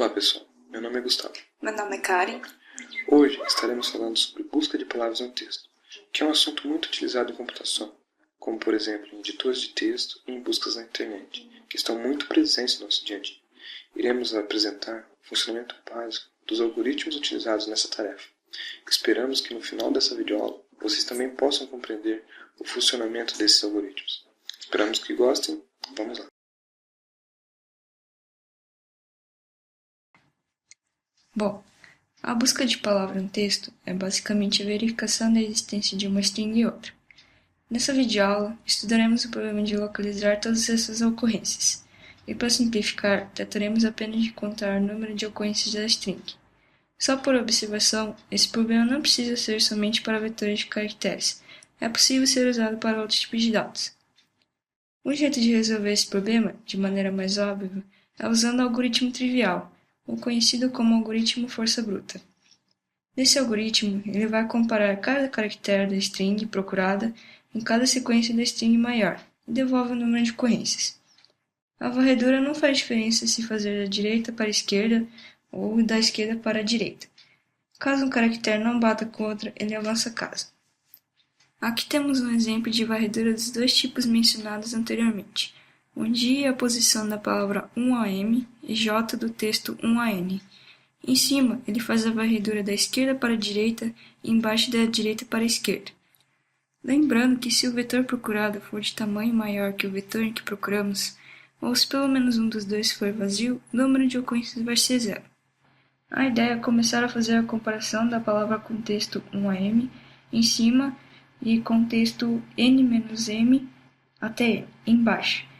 Olá pessoal, meu nome é Gustavo. Meu nome é Karen. Hoje estaremos falando sobre busca de palavras no texto, que é um assunto muito utilizado em computação, como por exemplo em editores de texto e em buscas na internet, que estão muito presentes no nosso dia a dia. Iremos apresentar o funcionamento básico dos algoritmos utilizados nessa tarefa. Esperamos que no final dessa videoaula vocês também possam compreender o funcionamento desses algoritmos. Esperamos que gostem. Vamos lá. Bom, a busca de palavra no texto é basicamente a verificação da existência de uma string e outra. Nessa videoaula, estudaremos o problema de localizar todas essas ocorrências, e para simplificar, trataremos apenas de contar o número de ocorrências da string. Só por observação, esse problema não precisa ser somente para vetores de caracteres, é possível ser usado para outros tipos de dados. Um jeito de resolver esse problema, de maneira mais óbvia, é usando o algoritmo trivial, ou conhecido como algoritmo força bruta. Nesse algoritmo, ele vai comparar cada caractere da string procurada em cada sequência da string maior e devolve o número de ocorrências. A varredura não faz diferença se fazer da direita para a esquerda ou da esquerda para a direita. Caso um caractere não bata com outro, ele avança a casa. Aqui temos um exemplo de varredura dos dois tipos mencionados anteriormente, onde a posição da palavra 1am e j do texto 1an. Em cima, ele faz a varredura da esquerda para a direita e embaixo da direita para a esquerda. Lembrando que se o vetor procurado for de tamanho maior que o vetor em que procuramos, ou se pelo menos um dos dois for vazio, o número de ocorrências vai ser zero. A ideia é começar a fazer a comparação da palavra com o texto 1am em cima e com o texto n-m até n embaixo.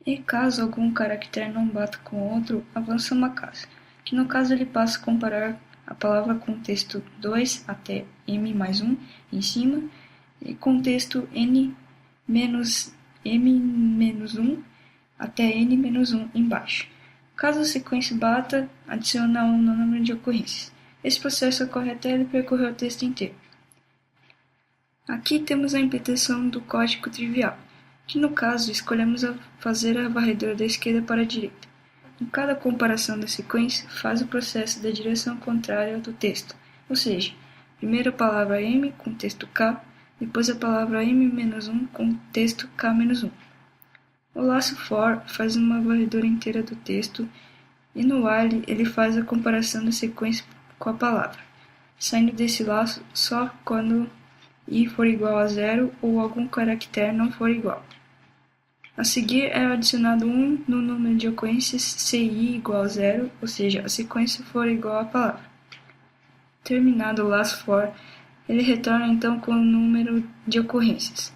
E caso algum caractere não bata com outro, avança uma casa, que no caso ele passa a comparar a palavra com o texto 2 até m mais 1 em cima e com o texto n menos m menos 1 até n menos 1 embaixo. Caso a sequência bata, adiciona 1 no número de ocorrências. Esse processo ocorre até ele percorrer o texto inteiro. Aqui temos a implementação do código trivial, que no caso escolhemos fazer a varredura da esquerda para a direita. Em cada comparação da sequência, faz o processo da direção contrária ao do texto, ou seja, primeiro a palavra m com o texto k, depois a palavra m-1 com o texto k-1. O laço for faz uma varredura inteira do texto e no while ele faz a comparação da sequência com a palavra, saindo desse laço só quando i for igual a 0 ou algum caractere não for igual. A seguir é adicionado 1 no número de ocorrências se i igual a 0, ou seja, a sequência for igual à palavra. Terminado o laço for, ele retorna então com o número de ocorrências.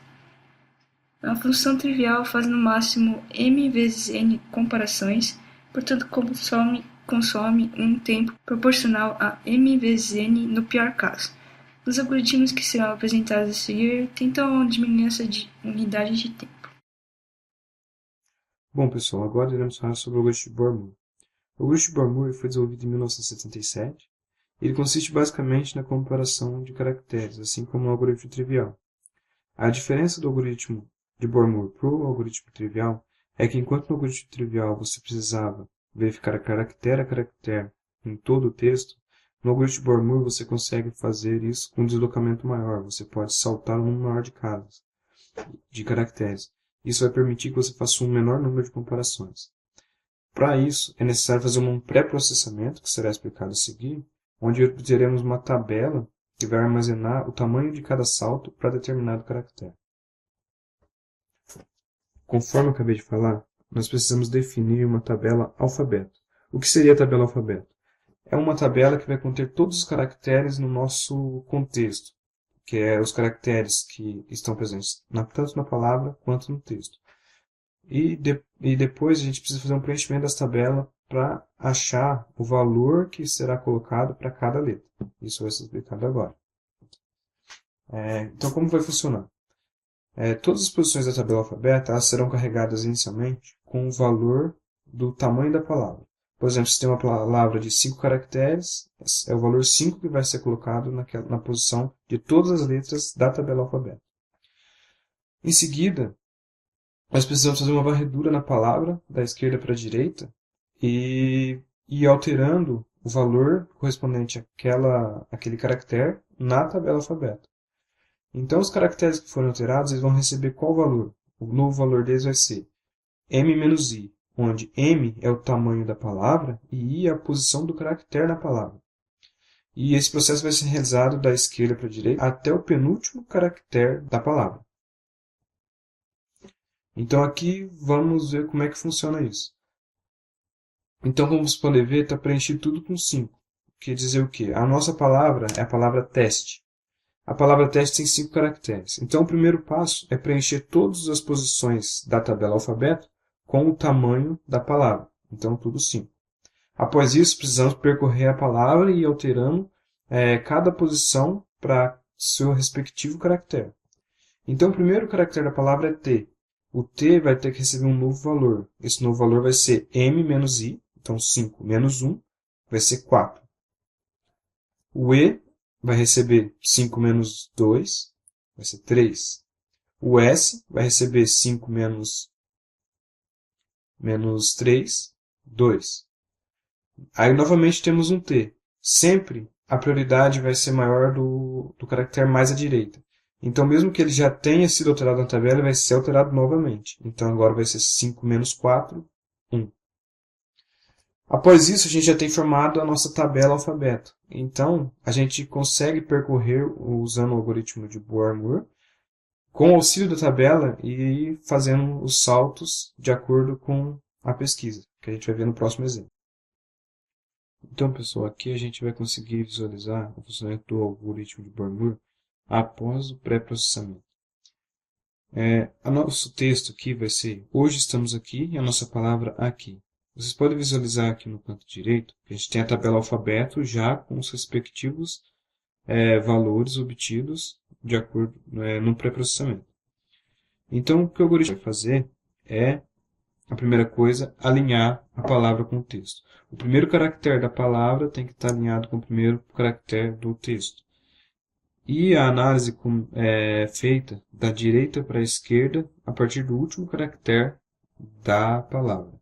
A função trivial faz no máximo m vezes n comparações, portanto consome um tempo proporcional a m vezes n no pior caso. Os algoritmos que serão apresentados a seguir tentam diminuir essa unidade de tempo. Bom, pessoal, agora iremos falar sobre o algoritmo de Bohr-Murray. O algoritmo de Bohr-Murray foi desenvolvido em 1977. Ele consiste basicamente na comparação de caracteres, assim como o algoritmo trivial. A diferença do algoritmo de Bohr-Murray para o algoritmo trivial é que enquanto no algoritmo trivial você precisava verificar caractere a caractere em todo o texto, no algoritmo de Bohr-Murray você consegue fazer isso com um deslocamento maior. Você pode saltar um número maior de caracteres. Isso vai permitir que você faça um menor número de comparações. Para isso, é necessário fazer um pré-processamento, que será explicado a seguir, onde teremos uma tabela que vai armazenar o tamanho de cada salto para determinado caractere. Conforme eu acabei de falar, nós precisamos definir uma tabela alfabeto. O que seria a tabela alfabeto? É uma tabela que vai conter todos os caracteres no nosso contexto, que é os caracteres que estão presentes tanto na palavra quanto no texto. E depois a gente precisa fazer um preenchimento dessa tabela para achar o valor que será colocado para cada letra. Isso vai ser explicado agora. Então, como vai funcionar? Todas as posições da tabela alfabeta elas serão carregadas inicialmente com o valor do tamanho da palavra. Por exemplo, se tem uma palavra de 5 caracteres, é o valor 5 que vai ser colocado na posição de todas as letras da tabela alfabeta. Em seguida, nós precisamos fazer uma varredura na palavra, da esquerda para a direita, e e alterando o valor correspondente àquele caractere na tabela alfabeto. Então, os caracteres que forem alterados, eles vão receber qual valor? O novo valor deles vai ser m-i, onde m é o tamanho da palavra e i é a posição do caractere na palavra. E esse processo vai ser realizado da esquerda para a direita até o penúltimo caractere da palavra. Então, aqui vamos ver como é que funciona isso. Então, como vocês podem ver, está preenchido tudo com 5. Quer dizer o quê? A nossa palavra é a palavra teste. A palavra teste tem 5 caracteres. Então, o primeiro passo é preencher todas as posições da tabela alfabeto com o tamanho da palavra. Então, tudo 5. Após isso, precisamos percorrer a palavra e ir alterando cada posição para seu respectivo caractere. Então, o primeiro caractere da palavra é T. O T vai ter que receber um novo valor. Esse novo valor vai ser M menos I. Então, 5 menos 1 vai ser 4. O E vai receber 5 menos 2, vai ser 3. O S vai receber 5 menos 3, 2. Aí, novamente, temos um T. Sempre a prioridade vai ser maior do caractere mais à direita. Então, mesmo que ele já tenha sido alterado na tabela, ele vai ser alterado novamente. Então, agora vai ser 5 menos 4, 1. Após isso, a gente já tem formado a nossa tabela alfabeto. Então, a gente consegue percorrer usando o algoritmo de Bohr-Moore com o auxílio da tabela e fazendo os saltos de acordo com a pesquisa, que a gente vai ver no próximo exemplo. Então, pessoal, aqui a gente vai conseguir visualizar o funcionamento do algoritmo de Bohr-Moore após o pré-processamento. O nosso texto aqui vai ser hoje estamos aqui e a nossa palavra aqui. Vocês podem visualizar aqui no canto direito que a gente tem a tabela alfabeto já com os respectivos valores obtidos de acordo no pré-processamento. Então, o que o algoritmo vai fazer é, a primeira coisa, alinhar a palavra com o texto. O primeiro caractere da palavra tem que estar alinhado com o primeiro caractere do texto. E a análise é feita da direita para a esquerda a partir do último caractere da palavra.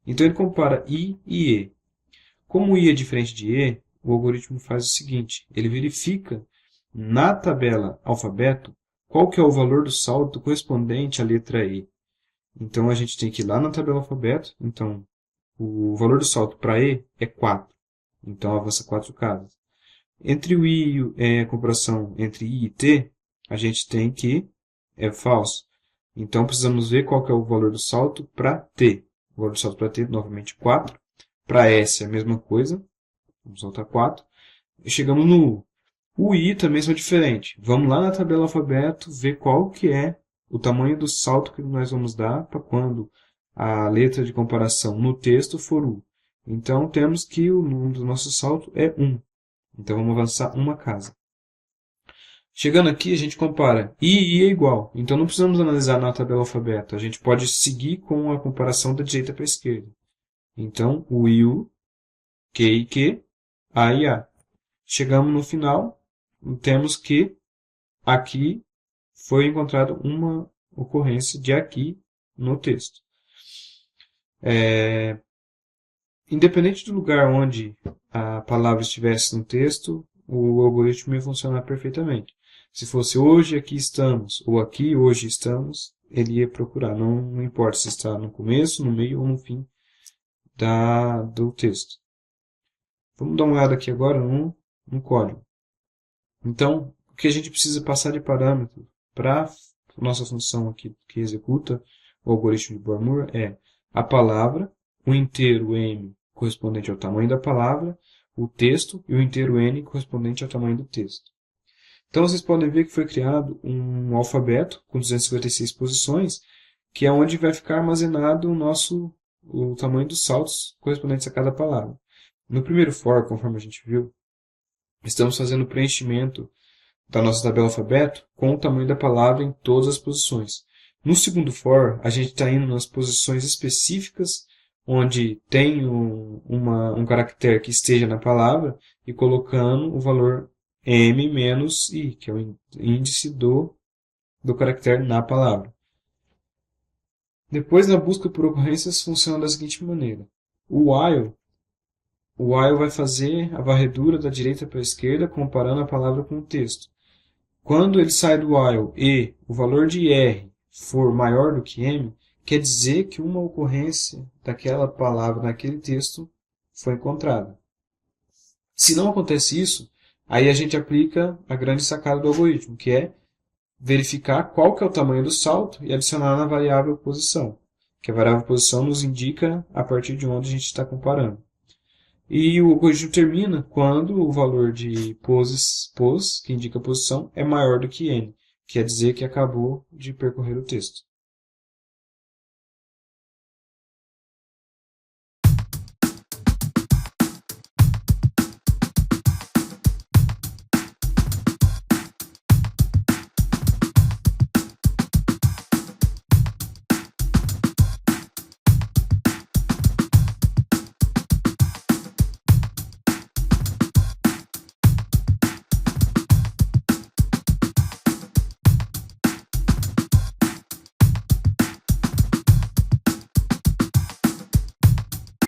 Então, ele compara I e E. Como I é diferente de E, o algoritmo faz o seguinte, ele verifica na tabela alfabeto qual que é o valor do salto correspondente à letra E. Então, a gente tem que ir lá na tabela alfabeto. Então, o valor do salto para E é 4. Então, avança 4 casas. Entre o I e a comparação entre I e T, a gente tem que é falso. Então, precisamos ver qual que é o valor do salto para T. O valor do salto para T, novamente, 4. Para S, a mesma coisa. Vamos saltar 4. E chegamos no U. O I também são diferentes. Vamos lá na tabela alfabeto ver qual que é o tamanho do salto que nós vamos dar para quando a letra de comparação no texto for U. Então, temos que o número do nosso salto é 1. Então, vamos avançar uma casa. Chegando aqui, a gente compara I e I é igual. Então, não precisamos analisar na tabela alfabeto. A gente pode seguir com a comparação da direita para a esquerda. Então, U e U, Q e Q, A e A. Chegamos no final, temos que aqui foi encontrada uma ocorrência de aqui no texto. Independente do lugar onde a palavra estivesse no texto, o algoritmo ia funcionar perfeitamente. Se fosse hoje, aqui estamos, ou aqui, hoje estamos, ele ia procurar. Não importa se está no começo, no meio ou no fim do texto. Vamos dar uma olhada aqui agora no código. Então, o que a gente precisa passar de parâmetro para a nossa função aqui que executa o algoritmo de Bohr-Moore é a palavra, o inteiro M correspondente ao tamanho da palavra, o texto e o inteiro N correspondente ao tamanho do texto. Então, vocês podem ver que foi criado um alfabeto com 256 posições, que é onde vai ficar armazenado o tamanho dos saltos correspondentes a cada palavra. No primeiro for, conforme a gente viu, estamos fazendo o preenchimento da nossa tabela alfabeto com o tamanho da palavra em todas as posições. No segundo for, a gente está indo nas posições específicas onde tem um caractere que esteja na palavra e colocando o valor M menos I, que é o índice do caractere na palavra. Depois, na busca por ocorrências, funciona da seguinte maneira. O while o while vai fazer a varredura da direita para a esquerda, comparando a palavra com o texto. Quando ele sai do while e o valor de R for maior do que M, quer dizer que uma ocorrência daquela palavra naquele texto foi encontrada. Se não acontece isso, aí a gente aplica a grande sacada do algoritmo, que é verificar qual que é o tamanho do salto e adicionar na variável posição, que a variável posição nos indica a partir de onde a gente está comparando. E o algoritmo termina quando o valor de pos, que indica a posição, é maior do que n, quer dizer que acabou de percorrer o texto.